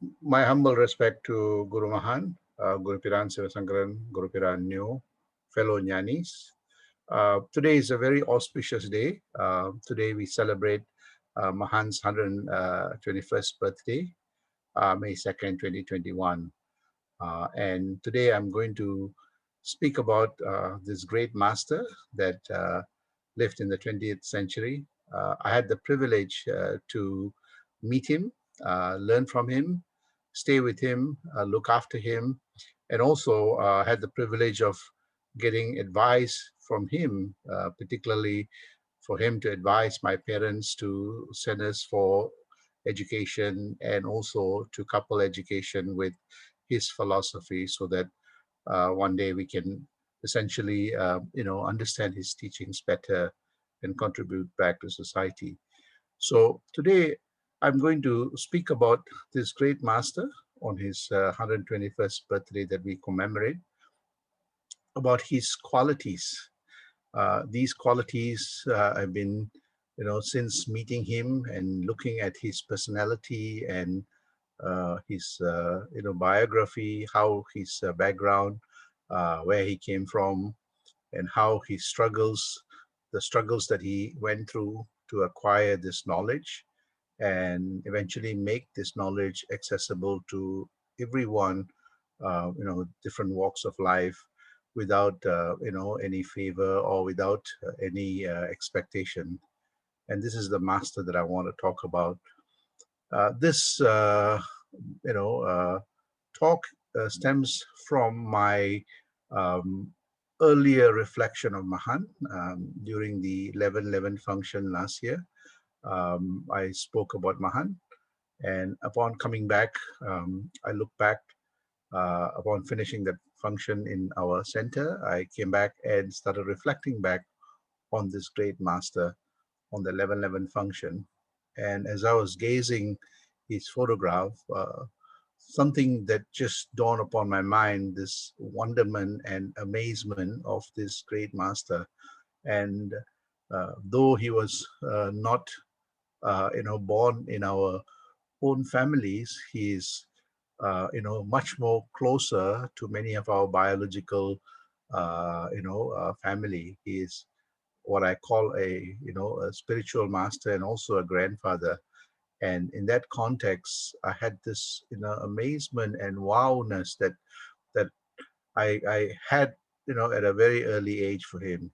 My humble respect to Guru Mahan, Gurupiran, Sankaran, Gurupiran New, fellow Jnanis. Today is a very auspicious day. Today we celebrate Mahan's 121st birthday, May 2nd, 2021. And today I'm going to speak about this great master that lived in the 20th century. I had the privilege to meet him, learn from him, stay with him, look after him, and also had the privilege of getting advice from him, particularly for him to advise my parents to send us for education and also to couple education with his philosophy so that one day we can essentially, understand his teachings better and contribute back to society. So today I'm going to speak about this great master on his 121st birthday that we commemorate, about his qualities. These qualities I've been, since meeting him and looking at his personality and his, biography, how his background, where he came from, and how he struggles, the struggles that he went through to acquire this knowledge and eventually make this knowledge accessible to everyone, different walks of life without, any favor or without any expectation. And this is the master that I want to talk about. This, you know, uh, talk stems from my um, earlier reflection of Mahan during the 11/11 function last year. I spoke about Mahan, and upon coming back, I looked back. Upon finishing that function in our center, I came back and started reflecting back on this great master on the 11/11 function. And as I was gazing his photograph, something that just dawned upon my mind, this wonderment and amazement of this great master. And though he was not, born in our own families, he is, much more closer to many of our biological, family. He is what I call a spiritual master and also a grandfather. And in that context, I had this, amazement and wowness that I had, at a very early age for him.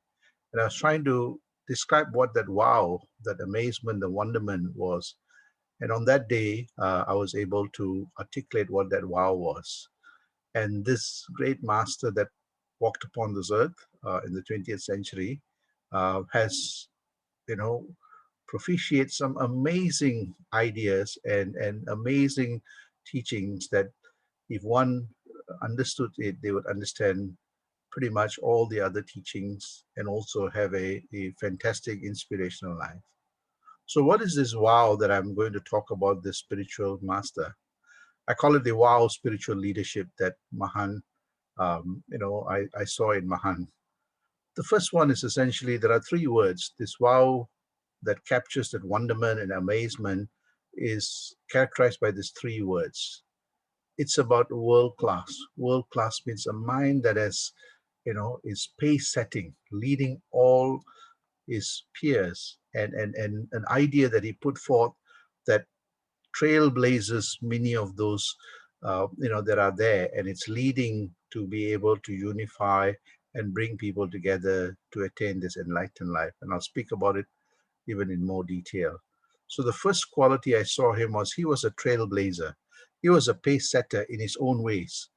And I was trying to describe what that wow, that amazement, the wonderment was. And on that day, I was able to articulate what that wow was. And this great master that walked upon this earth in the 20th century has, you know, propitiate some amazing ideas and amazing teachings that if one understood it, they would understand pretty much all the other teachings and also have a fantastic inspirational life. So what is this wow that I'm going to talk about, this spiritual master? I call it the wow spiritual leadership that Mahan, I saw in Mahan. The first one is essentially there are three words. This wow that captures that wonderment and amazement is characterized by these three words. It's about world class. World class means a mind that has, is pace setting, leading all his peers, and an idea that he put forth that trailblazers many of those, that are there, and it's leading to be able to unify and bring people together to attain this enlightened life. And I'll speak about it even in more detail. So the first quality I saw him was he was a trailblazer. He was a pace setter in his own ways,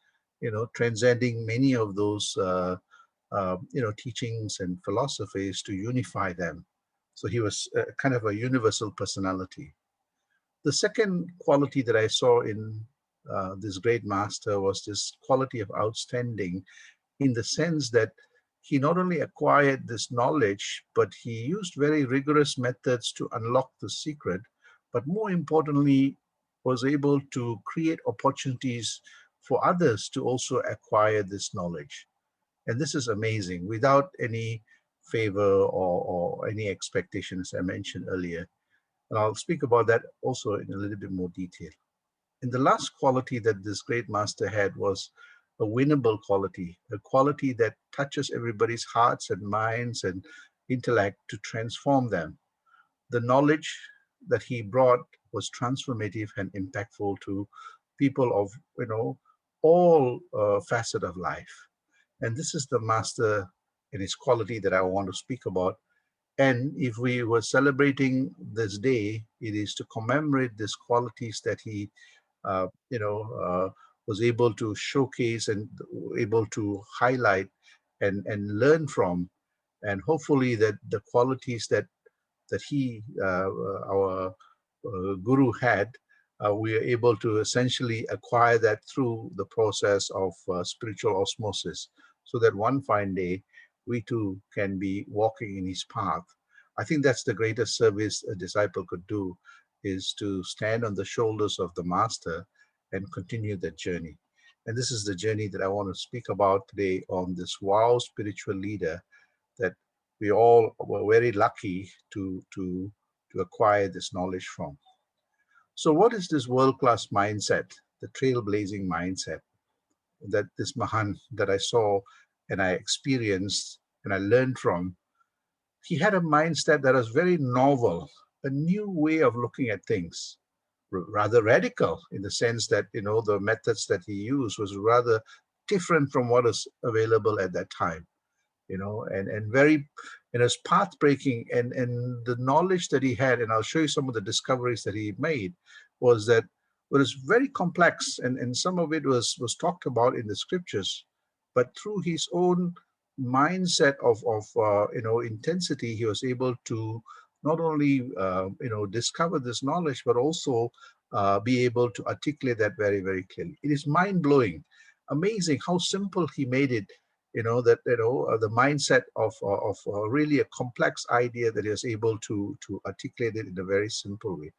transcending many of those, teachings and philosophies to unify them. So he was kind of a universal personality. The second quality that I saw in this great master was this quality of outstanding, in the sense that he not only acquired this knowledge, but he used very rigorous methods to unlock the secret, but more importantly, was able to create opportunities for others to also acquire this knowledge. And this is amazing without any favor or any expectations, I mentioned earlier. And I'll speak about that also in a little bit more detail. And the last quality that this great master had was a winnable quality, a quality that touches everybody's hearts and minds and intellect to transform them. The knowledge that he brought was transformative and impactful to people of, all facet of life. And this is the master and his quality that I want to speak about. And if we were celebrating this day, it is to commemorate these qualities that he, uh, you know, was able to showcase and able to highlight and learn from. And hopefully that the qualities that he, our guru had, we are able to essentially acquire that through the process of spiritual osmosis, so that one fine day we too can be walking in his path. I think that's the greatest service a disciple could do, is to stand on the shoulders of the master and continue that journey. And this is the journey that I want to speak about today on this wow spiritual leader that we all were very lucky to acquire this knowledge from. So, what is this world-class mindset, the trailblazing mindset that this Mahan that I saw and I experienced and I learned from? He had a mindset that was very novel, a new way of looking at things, rather radical in the sense that the methods that he used was rather different from what is available at that time, and very, it's path breaking, and the knowledge that he had, and I'll show you some of the discoveries that he made, was that it was very complex, and some of it was talked about in the scriptures, but through his own mindset of intensity, he was able to not only discover this knowledge, but also be able to articulate that very, very clearly. It is mind blowing, amazing how simple he made it, the mindset of really a complex idea, that he was able to articulate it in a very simple way.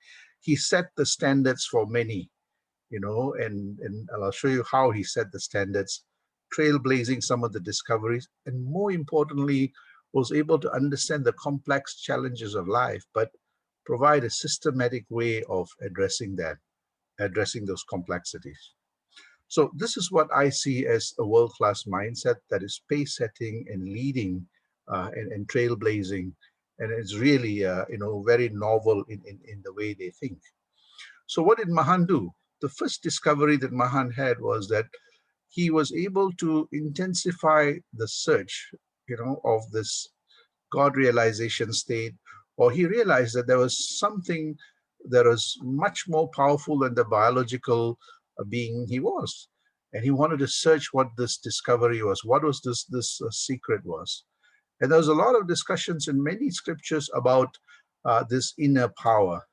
He set the standards for many, and I'll show you how he set the standards, trailblazing some of the discoveries, and more importantly, was able to understand the complex challenges of life, but provide a systematic way of addressing those complexities. So this is what I see as a world-class mindset, that is pace setting and leading, and trailblazing, and it's really very novel in the way they think. So what did Mahan do? The first discovery that Mahan had was that he was able to intensify the search, of this God realization state, or he realized that there was something that was much more powerful than the biological being he was. And he wanted to search what this discovery was, what was this secret was. And there was a lot of discussions in many scriptures about this inner power.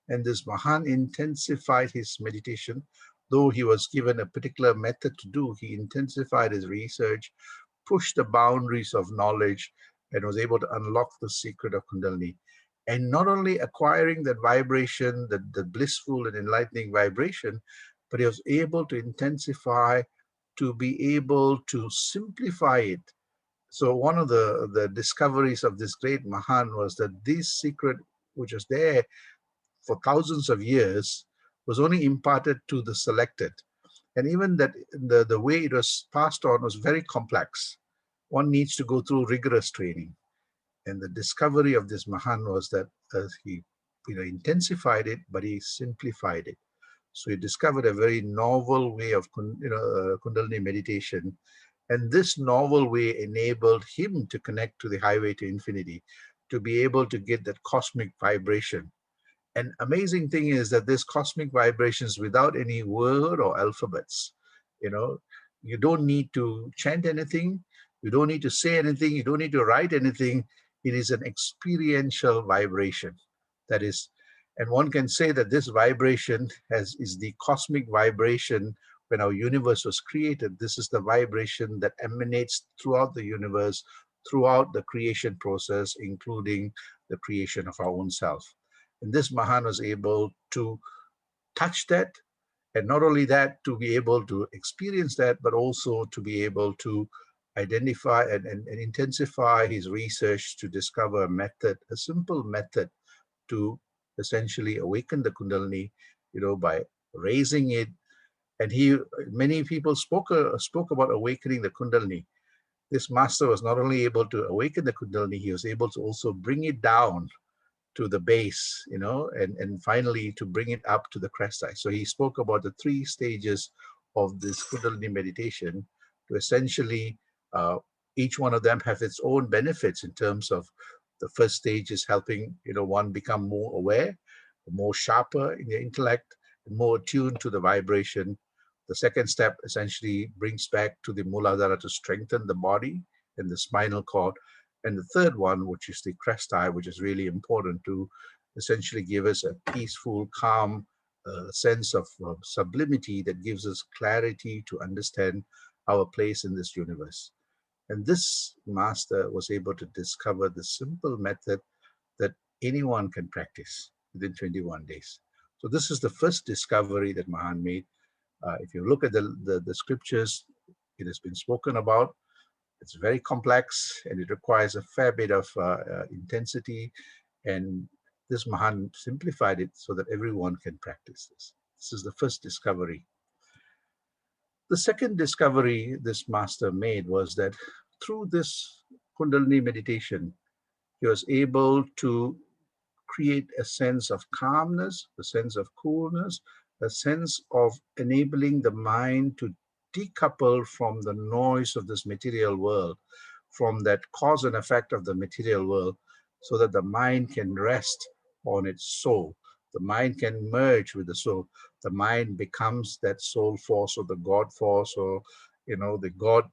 And this Mahan intensified his meditation, though he was given a particular method to do. He intensified his research, pushed the boundaries of knowledge, and was able to unlock the secret of Kundalini. And not only acquiring that vibration, the blissful and enlightening vibration, but he was able to intensify, to be able to simplify it. So one of the discoveries of this great Mahan was that this secret, which was there for thousands of years, was only imparted to the selected. And even that the way it was passed on was very complex. One needs to go through rigorous training. And the discovery of this Mahan was that he intensified it, but he simplified it. So he discovered a very novel way of Kundalini meditation. And this novel way enabled him to connect to the highway to infinity, to be able to get that cosmic vibration. And amazing thing is that this cosmic vibrations without any word or alphabets, you know, you don't need to chant anything. You don't need to say anything. You don't need to write anything. It is an experiential vibration. That is, and one can say that this vibration is the cosmic vibration. When our universe was created, this is the vibration that emanates throughout the universe, throughout the creation process, including the creation of our own self. And this Mahan was able to touch that, and not only that, to be able to experience that, but also to be able to identify and intensify his research to discover a method, a simple method to essentially awaken the Kundalini, by raising it. And many people spoke about awakening the Kundalini. This master was not only able to awaken the Kundalini, he was able to also bring it down to the base, and finally to bring it up to the crest eye. So he spoke about the 3 stages of this Kundalini meditation to essentially, uh, each one of them have its own benefits in terms of the first stage is helping, one become more aware, more sharper in the intellect, and more attuned to the vibration. The second step essentially brings back to the Muladhara to strengthen the body and the spinal cord. And the third one, which is the crest eye, which is really important to essentially give us a peaceful, calm sense of sublimity that gives us clarity to understand our place in this universe. And this master was able to discover the simple method that anyone can practice within 21 days. So this is the first discovery that Mahan made. If you look at the scriptures, it has been spoken about. It's very complex and it requires a fair bit of intensity. And this Mahan simplified it so that everyone can practice this. This is the first discovery. The second discovery this master made was that through this Kundalini meditation, he was able to create a sense of calmness, a sense of coolness, a sense of enabling the mind to decouple from the noise of this material world, from that cause and effect of the material world, so that the mind can rest on its soul. The mind can merge with the soul. The mind becomes that soul force or the God force or, the God,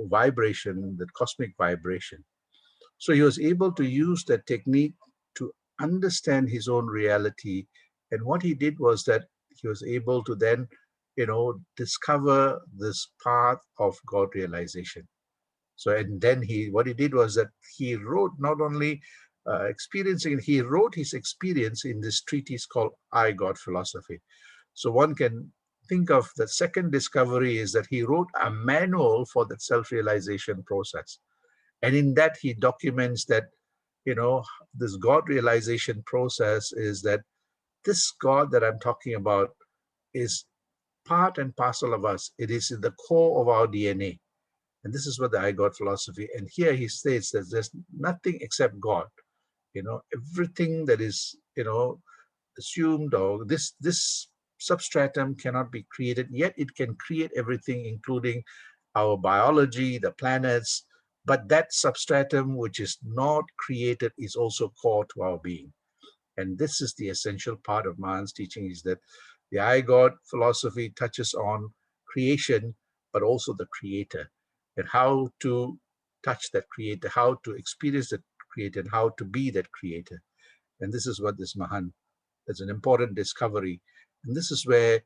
vibration, that cosmic vibration. So he was able to use that technique to understand his own reality. And what he did was that he was able to then, discover this path of God realization. So, and then what he did was that he wrote not only experiencing, he wrote his experience in this treatise called I, God Philosophy. So one can think of the second discovery is that he wrote a manual for that self-realization process. And in that, he documents that, this God realization process is that this God that I'm talking about is part and parcel of us. It is in the core of our DNA. And this is what the I God philosophy. And here he states that there's nothing except God. Everything that is, assumed or this substratum cannot be created, yet it can create everything, including our biology, the planets. But that substratum which is not created is also core to our being. And this is the essential part of Mahan's teaching, is that the I God philosophy touches on creation, but also the creator, and how to touch that creator, how to experience that creator, and how to be that creator. And this is what this Mahan is an important discovery. And this is where,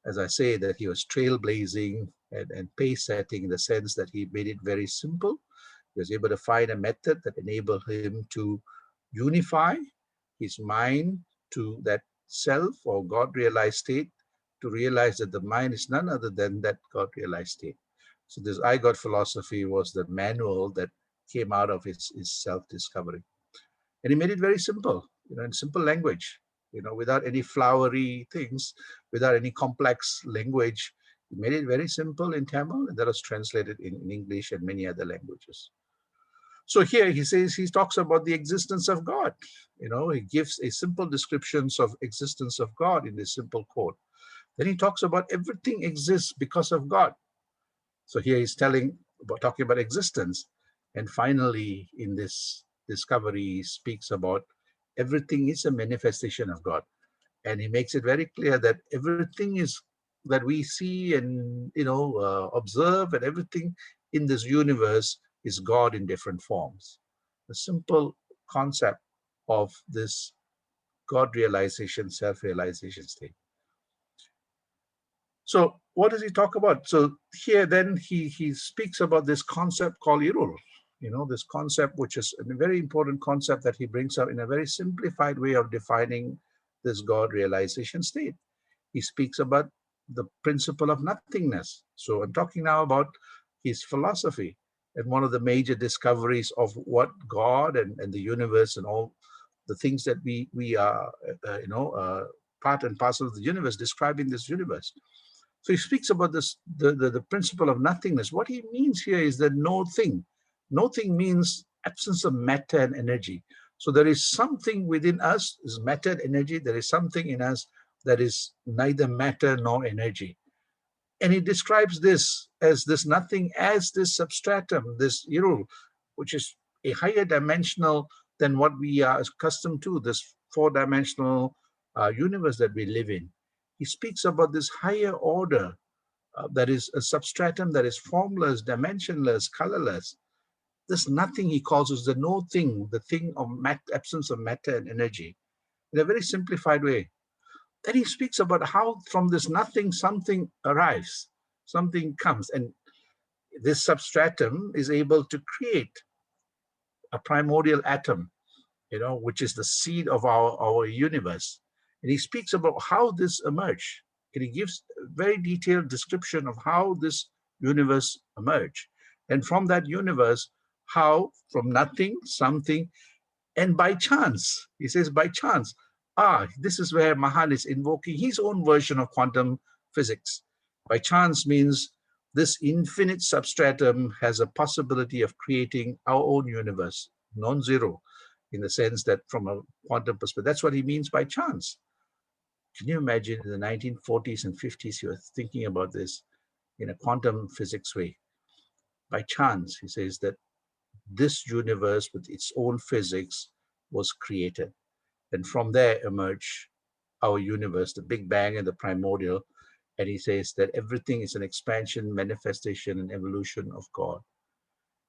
as I say, that he was trailblazing and pace setting in the sense that he made it very simple. He was able to find a method that enabled him to unify his mind to that self or God realized state, to realize that the mind is none other than that God realized state. So this I God philosophy was the manual that came out of his self-discovery. And he made it very simple, in simple language, without any flowery things, without any complex language. He made it very simple in Tamil, and that was translated in English and many other languages. So here he talks about the existence of God. He gives a simple descriptions of existence of God in this simple quote. Then he talks about everything exists because of God. So here he's talking about existence. And finally, in this discovery, he speaks about everything is a manifestation of God. And he makes it very clear that everything is that we see and, observe, and everything in this universe is God in different forms. The simple concept of this God realization, self-realization state. So what does he talk about? So here then he speaks about this concept called irul, this concept, which is a very important concept that he brings up in a very simplified way of defining this God realization state. He speaks about the principle of nothingness. So I'm talking now about his philosophy and one of the major discoveries of what God and the universe and all the things that we are, part and parcel of the universe, describing this universe. So he speaks about this, the principle of nothingness. What he means here is that no thing. No thing means absence of matter and energy. So there is something within us, is matter and energy. There is something in us that is neither matter nor energy. And he describes this as this nothing, as this substratum, this irul, which is a higher dimensional than what we are accustomed to, this four-dimensional universe that we live in. He speaks about this higher order that is a substratum that is formless, dimensionless, colorless. This nothing he calls is the no thing, the thing of absence of matter and energy, in a very simplified way. Then he speaks about how from this nothing something arrives, something comes, and this substratum is able to create a primordial atom, which is the seed of our universe. And he speaks about how this emerged. And he gives a very detailed description of how this universe emerged. And from that universe, how from nothing, something, and by chance, he says, by chance, this is where Mahan is invoking his own version of quantum physics. By chance means this infinite substratum has a possibility of creating our own universe, non-zero, in the sense that from a quantum perspective, that's what he means by chance. Can you imagine in the 1940s and 50s, you were thinking about this in a quantum physics way? By chance, he says that this universe with its own physics was created. And from there emerged our universe, the Big Bang and the primordial. And he says that everything is an expansion, manifestation, and evolution of God.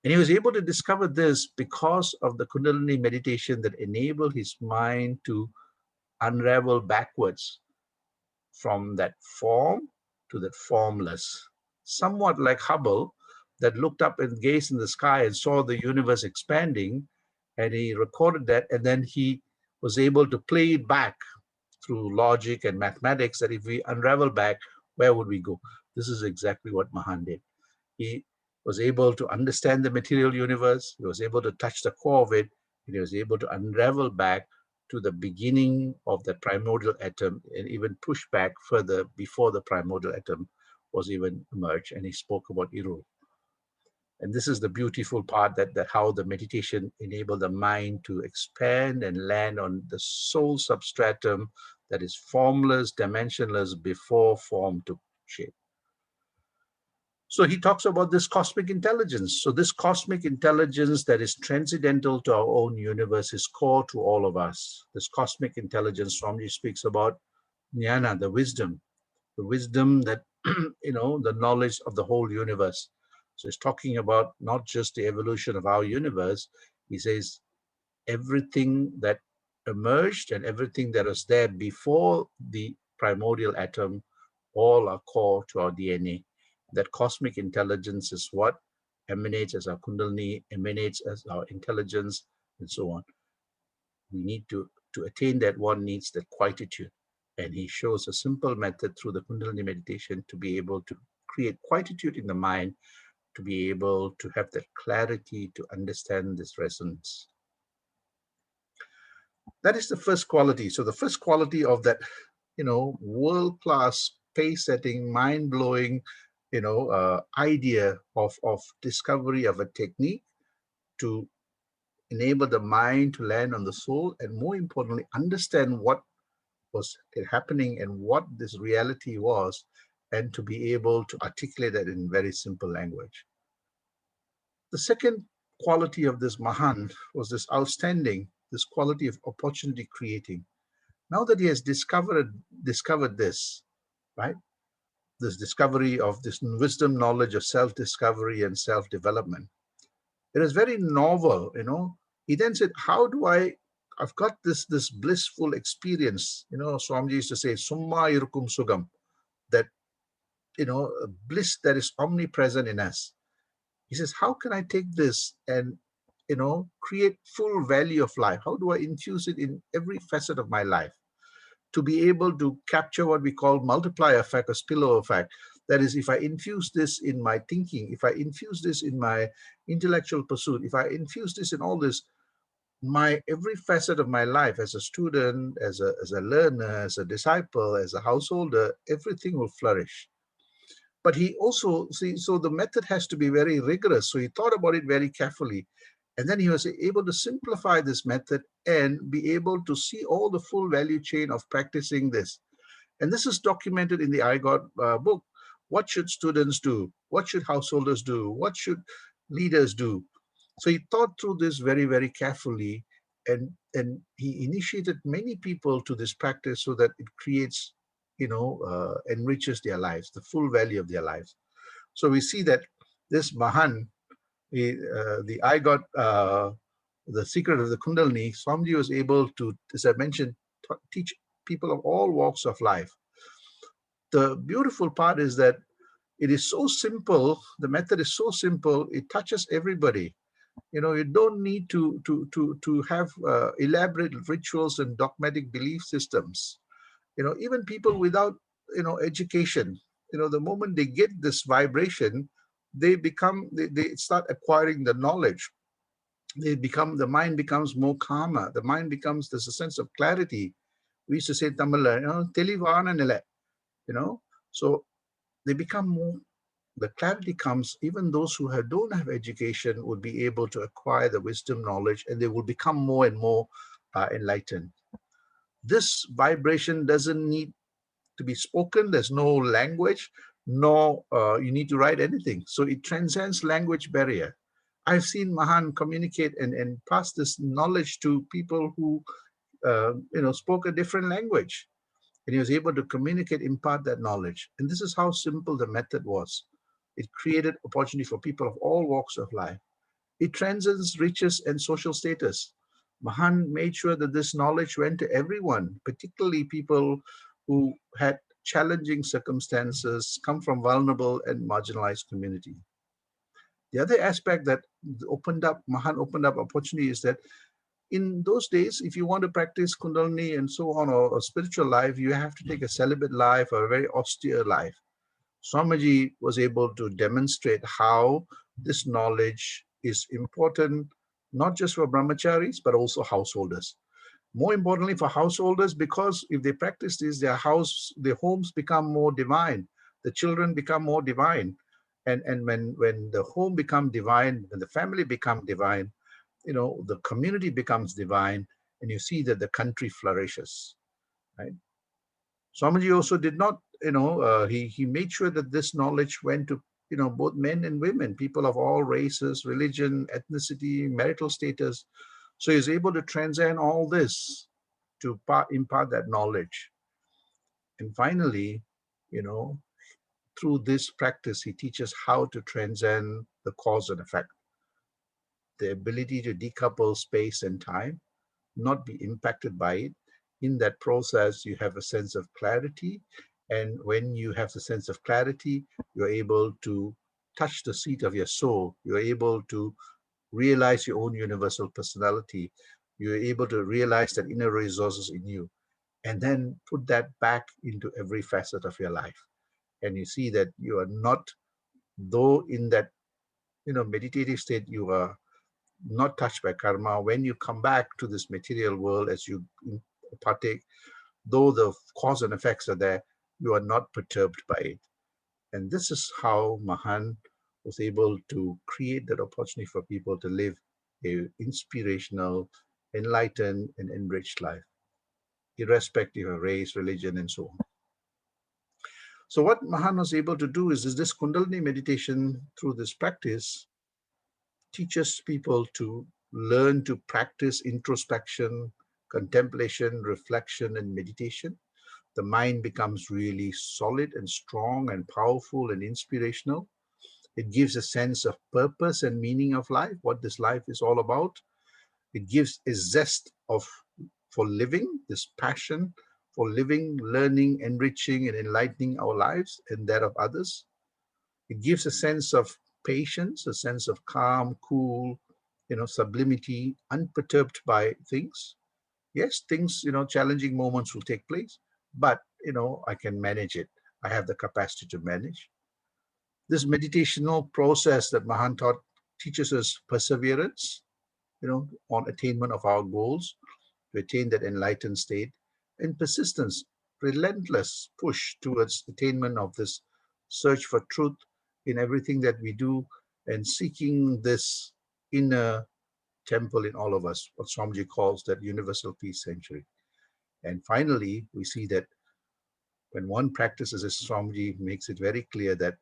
And he was able to discover this because of the Kundalini meditation that enabled his mind to unravel backwards from that form to that formless. Somewhat like Hubble, that looked up and gazed in the sky and saw the universe expanding, and he recorded that, and then he was able to play it back through logic and mathematics, that if we unravel back, where would we go? This is exactly what Mahan did. He was able to understand the material universe, he was able to touch the core of it, and he was able to unravel back to the beginning of the primordial atom and even push back further before the primordial atom was even emerged. And he spoke about Irul. And this is the beautiful part, that how the meditation enabled the mind to expand and land on the soul substratum that is formless, dimensionless before form took shape. So he talks about this cosmic intelligence. So this cosmic intelligence that is transcendental to our own universe is core to all of us. This cosmic intelligence, Swamiji speaks about jnana, the wisdom that, the knowledge of the whole universe. So he's talking about not just the evolution of our universe. He says everything that emerged and everything that was there before the primordial atom, all are core to our DNA. That cosmic intelligence is what emanates as our Kundalini, emanates as our intelligence, and so on. We need to attain that, one needs that quietude. And he shows a simple method through the Kundalini meditation to be able to create quietude in the mind, to be able to have that clarity to understand this resonance. That is the first quality. So the first quality of that, world-class, pace-setting, mind-blowing, idea of discovery of a technique to enable the mind to land on the soul, and more importantly, understand what was happening and what this reality was, and to be able to articulate that in very simple language. The second quality of this Mahan was this outstanding, this quality of opportunity creating. Now that he has discovered this, right? This discovery of this wisdom, knowledge of self-discovery and self-development. It is very novel, He then said, how do I've got this blissful experience, Swamiji used to say, Summa irukum sugam, that, a bliss that is omnipresent in us. He says, how can I take this and, create full value of life? How do I infuse it in every facet of my life? To be able to capture what we call multiplier effect or spillover effect. That is, if I infuse this in my thinking, if I infuse this in my intellectual pursuit, if I infuse this in all this, my every facet of my life as a student, as a learner, as a disciple, as a householder, everything will flourish. But he also, see, so the method has to be very rigorous. So he thought about it very carefully. And then he was able to simplify this method and be able to see all the full value chain of practicing this. And this is documented in the I Got book. What should students do? What should householders do? What should leaders do? So he thought through this very, very carefully, and he initiated many people to this practice so that it creates, enriches their lives, the full value of their lives. So we see that this Mahan, the I Got the secret of the Kundalini, Swamiji was able to, as I mentioned, teach people of all walks of life. The beautiful part is that it is so simple. The method is so simple. It touches everybody. You don't need to have elaborate rituals and dogmatic belief systems. Even people without education, the moment they get this vibration, they start acquiring the knowledge. The mind becomes more calmer. The mind becomes, there's a sense of clarity. We used to say in Tamil, telivana nila, you know so they become more, the clarity comes. Even those who don't have education would be able to acquire the wisdom, knowledge, and they will become more and more enlightened. This vibration doesn't need to be spoken. There's no language, no you need to write anything. So it transcends language barrier. I've seen Mahan communicate and pass this knowledge to people who spoke a different language, and he was able to communicate, impart that knowledge. And this is how simple the method was. It created opportunity for people of all walks of life. It transcends riches and social status. Mahan made sure that this knowledge went to everyone, particularly people who had challenging circumstances, come from vulnerable and marginalized community. The other aspect that Mahan opened up opportunity is that in those days, if you want to practice Kundalini and so on, or a spiritual life, you have to take a celibate life or a very austere life. Swamiji was able to demonstrate how this knowledge is important, not just for brahmacharis, but also householders. More importantly, for householders, because if they practice this, their homes become more divine. The children become more divine. And when the home become divine, when the family become divine, the community becomes divine, and you see that the country flourishes, right? Swamiji also did not, he made sure that this knowledge went to, both men and women, people of all races, religion, ethnicity, marital status. So he's able to transcend all this to impart that knowledge. And finally, you know, through this practice, he teaches how to transcend the cause and effect, the ability to decouple space and time, not be impacted by it. In that process, you have a sense of clarity. And when you have the sense of clarity, you're able to touch the seat of your soul. You're able to realize your own universal personality. You're able to realize that inner resources in you, and then put that back into every facet of your life. And you see that you are not, though in that meditative state, you are not touched by karma. When you come back to this material world, as you partake, though the cause and effects are there, you are not perturbed by it. And this is how Mahan was able to create that opportunity for people to live a inspirational, enlightened, and enriched life, irrespective of race, religion, and so on. So what Mahan was able to do is this Kundalini meditation, through this practice, teaches people to learn to practice introspection, contemplation, reflection, and meditation. The mind becomes really solid and strong and powerful and inspirational. It gives a sense of purpose and meaning of life, what this life is all about. It gives a zest for living, this passion for living, learning, enriching, and enlightening our lives and that of others. It gives a sense of patience, a sense of calm, cool, sublimity, unperturbed by things. Yes, things, challenging moments will take place, but, I can manage it. I have the capacity to manage. This meditational process that Mahan taught teaches us perseverance, on attainment of our goals, to attain that enlightened state, and persistence, relentless push towards attainment of this search for truth in everything that we do, and seeking this inner temple in all of us, what Swamiji calls that universal peace sanctuary. And finally, we see that when one practices as Swamiji makes it very clear that,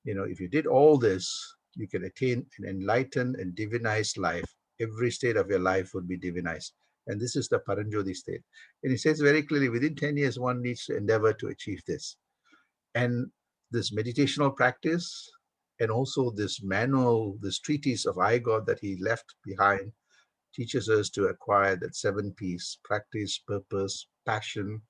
if you did all this, you can attain an enlightened and divinized life. Every state of your life would be divinized. And this is the Paranjothi state. And he says very clearly, within 10 years, one needs to endeavor to achieve this. And this meditational practice, and also this manual, this treatise of I God that he left behind, teaches us to acquire that 7 P's: practice, purpose, passion,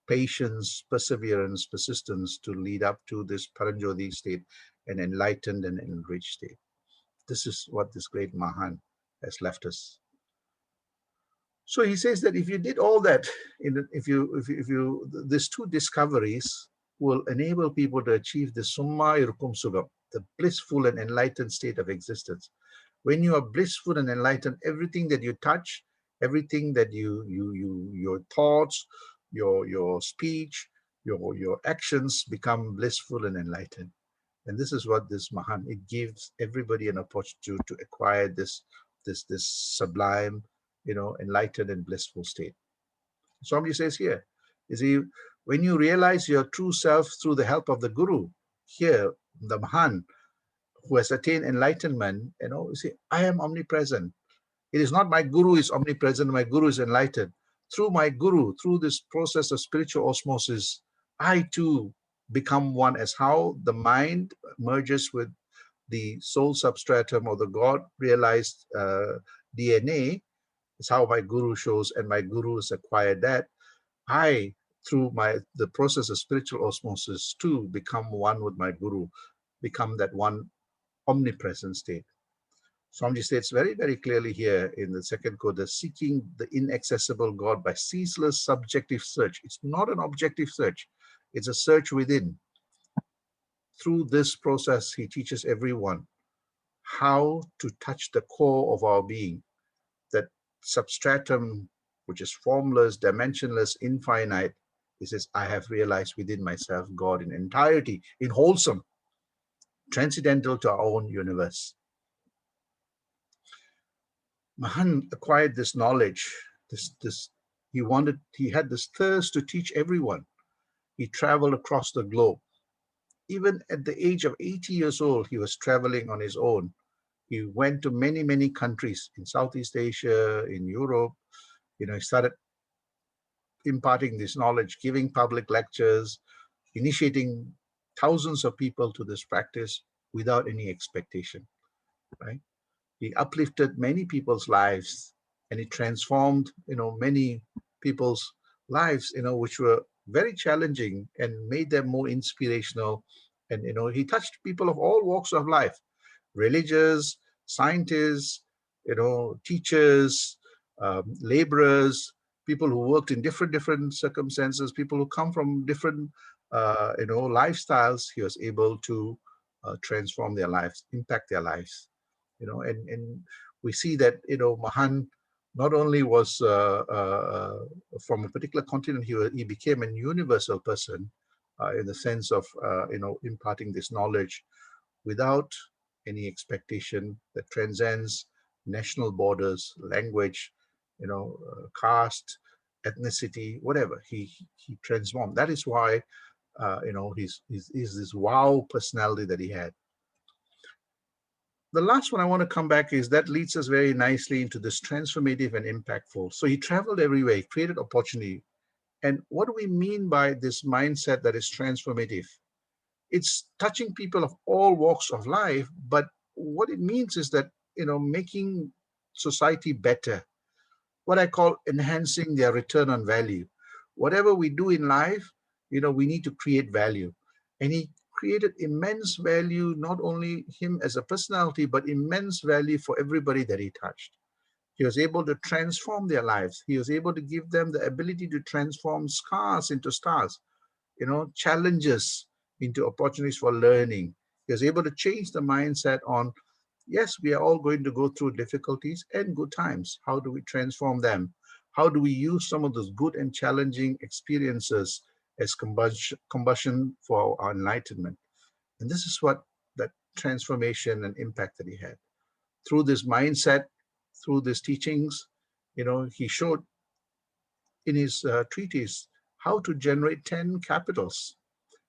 patience, perseverance, persistence, to lead up to this Paranjoti state, an enlightened and enriched state. This is what this great Mahan has left us. So he says that if you did all that, these 2 discoveries will enable people to achieve the Summa Irukum Sugam, the blissful and enlightened state of existence. When you are blissful and enlightened, everything that you touch, everything that your thoughts, your speech, your actions become blissful and enlightened. And this is what this Mahan, it gives everybody an opportunity to acquire this sublime, enlightened and blissful state. Swamiji says here, you see, when you realize your true self through the help of the Guru, here, the Mahan, who has attained enlightenment, you see, I am omnipresent. It is not my Guru is omnipresent, my Guru is enlightened. Through my Guru, through this process of spiritual osmosis, I too become one, as how the mind merges with the soul substratum or the God realized DNA, is how my Guru shows, and my Guru has acquired that. I, through the process of spiritual osmosis, too become one with my Guru, become that one omnipresent state. Swamiji states very, very clearly here in the second quote, that seeking the inaccessible God by ceaseless subjective search. It's not an objective search. It's a search within. Through this process, he teaches everyone how to touch the core of our being, that substratum, which is formless, dimensionless, infinite. He says, I have realized within myself God in entirety, in wholesome, transcendental to our own universe. Mahan acquired this knowledge. He had this thirst to teach everyone. He traveled across the globe. Even at the age of 80 years old, he was traveling on his own. He went to many, many countries in Southeast Asia, in Europe. He started imparting this knowledge, giving public lectures, initiating thousands of people to this practice without any expectation, right? He uplifted many people's lives, and he transformed, many people's lives, which were very challenging, and made them more inspirational. And, he touched people of all walks of life, religious, scientists, teachers, laborers, people who worked in different circumstances, people who come from different, lifestyles. He was able to transform their lives, impact their lives. And we see that, Mahan not only was from a particular continent, he became a universal person in the sense of, imparting this knowledge without any expectation that transcends national borders, language, caste, ethnicity, whatever. He transformed. That is why, he's this wow personality that he had. The last one I want to come back is that leads us very nicely into this transformative and impactful. So he traveled everywhere, he created opportunity. And what do we mean by this mindset that is transformative? It's touching people of all walks of life, but what it means is that, making society better, what I call enhancing their return on value. Whatever we do in life, we need to create value. And he created immense value, not only him as a personality, but immense value for everybody that he touched. He was able to transform their lives. He was able to give them the ability to transform scars into stars, challenges into opportunities for learning. He was able to change the mindset on Yes, we are all going to go through difficulties and good times. How do we transform them? How do we use some of those good and challenging experiences as combustion for our enlightenment? And this is what that transformation and impact that he had. Through this mindset, through these teachings, he showed in his treatise how to generate 10 capitals.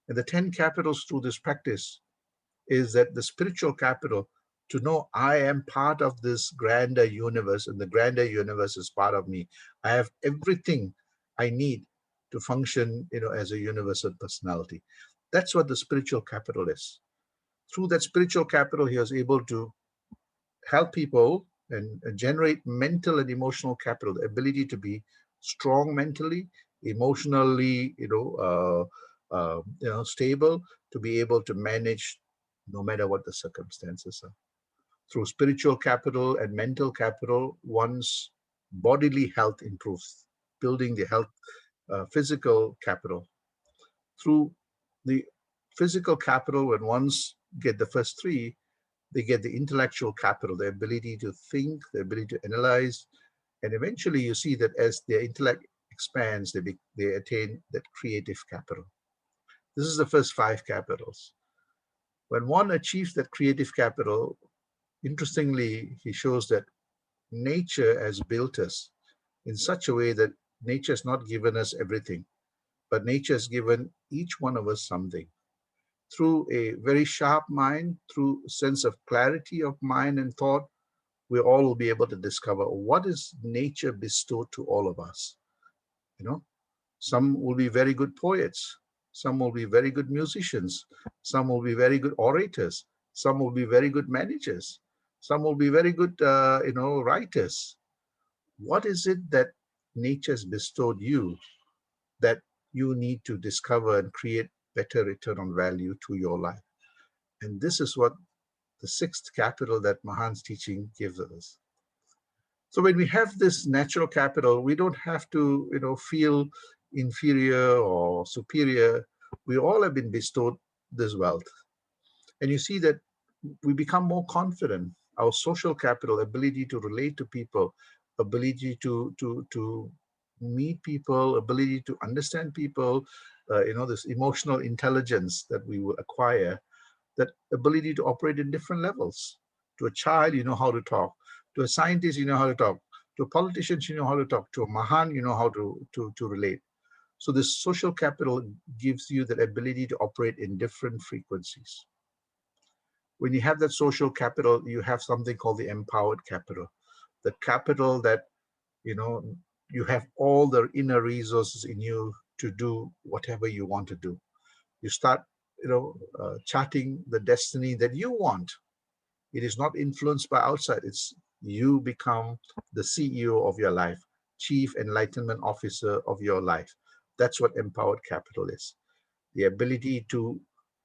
And the 10 capitals through this practice is that the spiritual capital, to know I am part of this grander universe and the grander universe is part of me. I have everything I need to function, as a universal personality. That's what the spiritual capital is. Through that spiritual capital, he was able to help people and generate mental and emotional capital, the ability to be strong mentally, emotionally, stable, to be able to manage no matter what the circumstances are. Through spiritual capital and mental capital, one's bodily health improves, building the health, physical capital. Through the physical capital, when one's get the first three, they get the intellectual capital, the ability to think, the ability to analyze, and eventually you see that as their intellect expands, they attain that creative capital. This is the first five capitals. When one achieves that creative capital, interestingly, he shows that nature has built us in such a way that nature has not given us everything, but nature has given each one of us something. Through a very sharp mind, through a sense of clarity of mind and thought, we all will be able to discover what is nature bestowed to all of us. You know, some will be very good poets, some will be very good musicians, some will be very good orators, some will be very good managers, some will be very good, writers. What is it that nature's bestowed you that you need to discover and create better return on value to your life? And this is what the sixth capital that Mahan's teaching gives us. So when we have this natural capital, we don't have to, feel inferior or superior. We all have been bestowed this wealth. And you see that we become more confident. Our social capital, ability to relate to people, ability to meet people, ability to understand people, this emotional intelligence that we will acquire, that ability to operate in different levels. To a child, you know how to talk. To a scientist, you know how to talk. To a politician, you know how to talk. To a Mahan, you know how to relate. So this social capital gives you that ability to operate in different frequencies. When you have that social capital, you have something called the empowered capital. The capital that, you know, you have all the inner resources in you to do whatever you want to do. You start, charting the destiny that you want. It is not influenced by outside. It's you become the CEO of your life, Chief Enlightenment Officer of your life. That's what empowered capital is. The ability to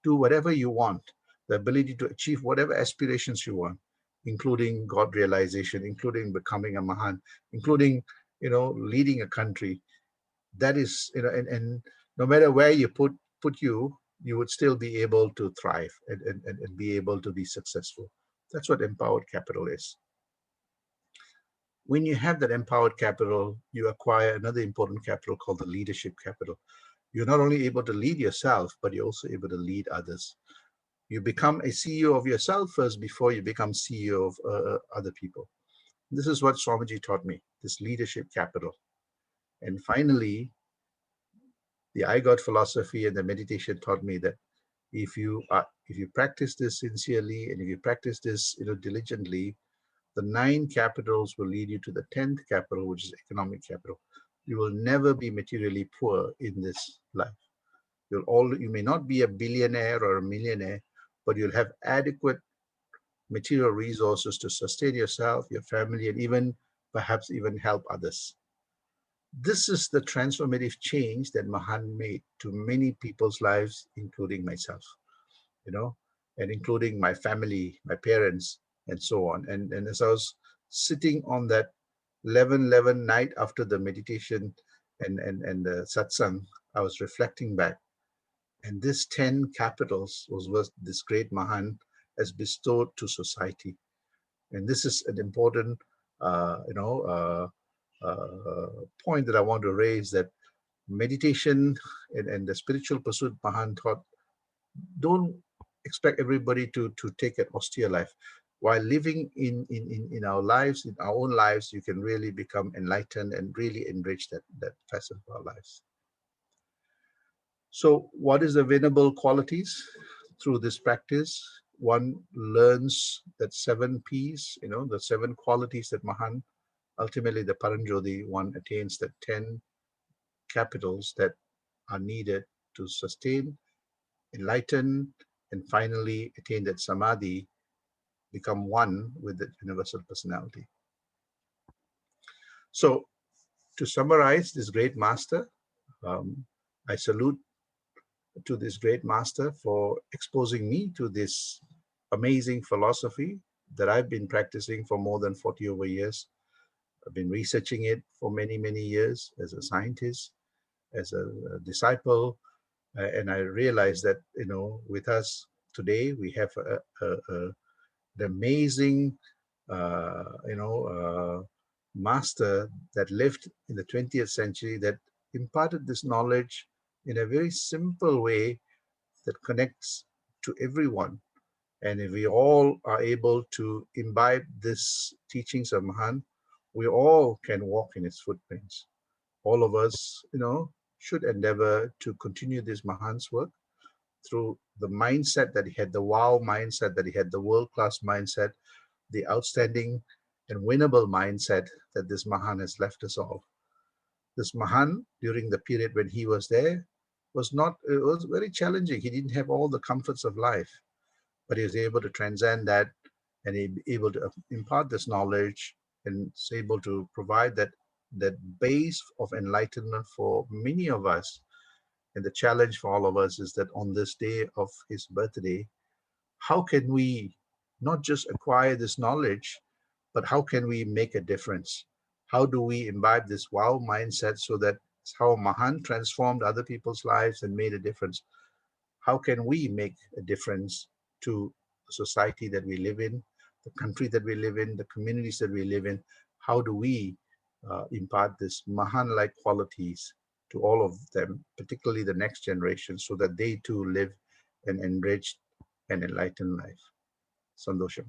do whatever you want, the ability to achieve whatever aspirations you want, including God realization, including becoming a Mahan, including, leading a country. That is, and no matter where you put you, you would still be able to thrive and be able to be successful. That's what empowered capital is. When you have that empowered capital, you acquire another important capital called the leadership capital. You're not only able to lead yourself, but you're also able to lead others. You become a CEO of yourself first before you become CEO of other people. This is what Swamiji taught me, this leadership capital. And finally, the I God philosophy and the meditation taught me that if you practice this sincerely and if you practice this diligently, the 9 capitals will lead you to the 10th capital, which is economic capital. You will never be materially poor in this life. You may not be a billionaire or a millionaire, but you'll have adequate material resources to sustain yourself, your family, and even perhaps even help others. This is the transformative change that Mahan made to many people's lives, including myself, you know, and including my family, my parents, and so on. And as I was sitting on that 11:11 night after the meditation and the satsang, I was reflecting back. And this 10 capitals was what this great Mahan has bestowed to society. And this is an important, point that I want to raise, that meditation and the spiritual pursuit Mahan taught, don't expect everybody to take an austere life. While living in our lives, in our own lives, you can really become enlightened and really enrich that facet of our lives. So, what is the winnable qualities through this practice? One learns that 7 P's, the 7 qualities that Mahan, ultimately the Paranjothi, one attains the 10 capitals that are needed to sustain, enlighten, and finally attain that samadhi, become one with the universal personality. So, to summarize this great master, I salute to this great master for exposing me to this amazing philosophy that I've been practicing for more than 40 over years. I've been researching it for many, many years as a scientist, as a disciple, and I realized that, with us today, we have an amazing, master that lived in the 20th century, that imparted this knowledge in a very simple way that connects to everyone. And if we all are able to imbibe this teachings of Mahan, we all can walk in his footprints. All of us, should endeavor to continue this Mahan's work through the mindset that he had, the wow mindset that he had, the world-class mindset, the outstanding and winnable mindset that this Mahan has left us all. This Mahan, during the period when he was there, it was very challenging. He didn't have all the comforts of life, but he was able to transcend that, and he able to impart this knowledge, and is able to provide that base of enlightenment for many of us. And the challenge for all of us is that on this day of his birthday, how can we not just acquire this knowledge, but how can we make a difference? How do we imbibe this wow mindset, so that how Mahan transformed other people's lives and made a difference? How can we make a difference to the society that we live in, the country that we live in, the communities that we live in? How do we impart this Mahan-like qualities to all of them, particularly the next generation, so that they too live an enriched and enlightened life? Sandosham.